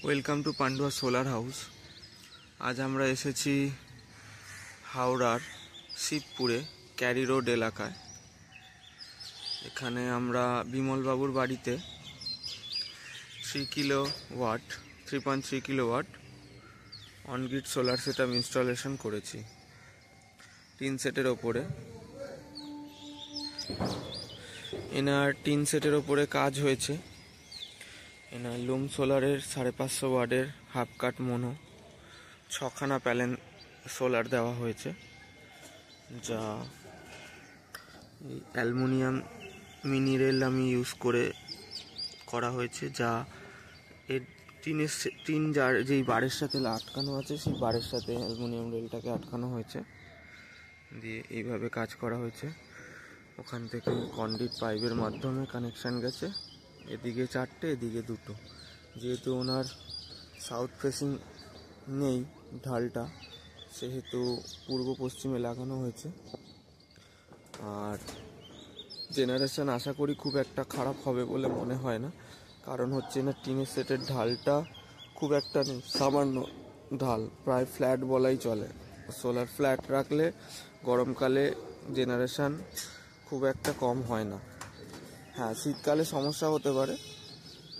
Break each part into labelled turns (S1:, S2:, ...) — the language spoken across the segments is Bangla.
S1: Welcome to Pandua solar house. আজ আমরা এসেছি হাওড়ার শিবপুরে ক্যারি রোড এলাকায়। এখানে আমরা বিমলবাবুর বাড়িতে 3.3 kilowatt on-grid solar setup installation করেছি 3 সেটের ওপরে। এনার 3 সেটের ওপরে কাজ হয়েছে। এনার লুম সোলারের 550 ওয়াটের হাফ কাট মোনো 6খানা প্যানেল সোলার দেওয়া হয়েছে, যা অ্যালুমিনিয়াম মিনি রেল আমি ইউজ করে করা হয়েছে, যা এর টিন যার যেই বারের সাথে আটকানো আছে সেই বারের সাথে অ্যালুমিনিয়াম রেলটাকে আটকানো হয়েছে, দিয়ে এইভাবে কাজ করা হয়েছে। ওখান থেকে কন্ডুইট পাইপের মাধ্যমে কানেকশান গেছে, এদিকে 4টে এদিকে 2টো। যেহেতু ওনার সাউথ ফেসিং নেই ঢালটা, সেহেতু পূর্ব পশ্চিমে লাগানো হয়েছে। আর জেনারেশন আশা করি খুব একটা খারাপ হবে বলে মনে হয় না, কারণ হচ্ছে না টিনের সেটের ঢালটা খুব একটা নেই, সামান্য ঢাল, প্রায় ফ্ল্যাট বলাই চলে। সোলার ফ্ল্যাট রাখলে গরমকালে জেনারেশন খুব একটা কম হয় না। হ্যাঁ, শীতকালে সমস্যা হতে পারে,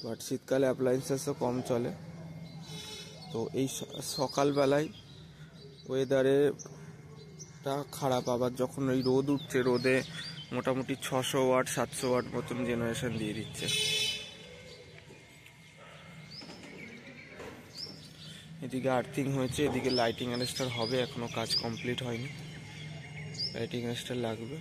S1: বাট শীতকালে অ্যাপ্লায়েন্সেসও কম চলে। তো এই সকালবেলায় ওয়েদারেটা খারাপ, আবার যখন ওই রোদ উঠছে, রোদে মোটামুটি 600 ওয়াট 700 ওয়াট মতন জেনারেশন দিয়ে দিচ্ছে। এদিকে আর্থিং হয়েছে, এদিকে লাইটিং অ্যারেস্টার হবে, এখনো কাজ কমপ্লিট হয়নি, লাইটিং অ্যারেস্টার লাগবে।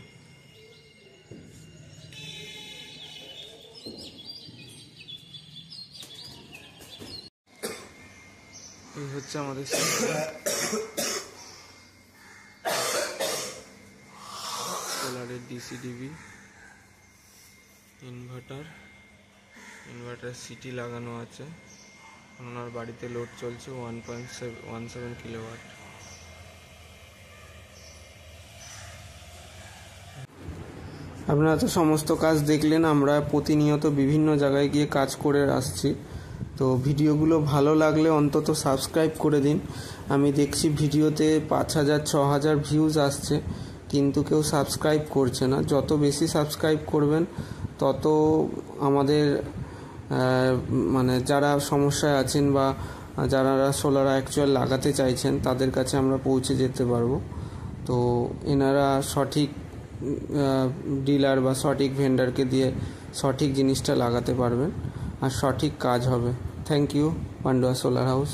S1: এই হচ্ছে আমাদের সোলারের ডিসি-ডিবি ইনভার্টার সিটি লাগানো আছে। ওনার বাড়িতে লোড চলছে 1.17 কিলোওয়াট। আপনারা তো সমস্ত কাজ দেখলেন। আমরা প্রতিনিয়ত বিভিন্ন জায়গায় গিয়ে কাজ করে আসছি, তো ভিডিওগুলো ভালো লাগলে অন্তত সাবস্ক্রাইব করে দিন। আমি দেখছি ভিডিওতে 5000 6000 ভিউজ আসছে, কিন্তু কেউ সাবস্ক্রাইব করছে না। যত বেশি সাবস্ক্রাইব করবেন তত আমাদের যারা সমস্যায় আছেন বা যারা সোলার অ্যাকচুয়াল লাগাতে চাইছেন তাদের কাছে আমরা পৌঁছে যেতে পারবো। তো এনারা সঠিক ডিলার বা সঠিক ভেন্ডারকে দিয়ে সঠিক জিনিসটা লাগাতে পারবেন আর সঠিক কাজ হবে। Thank you, Pandua solar house.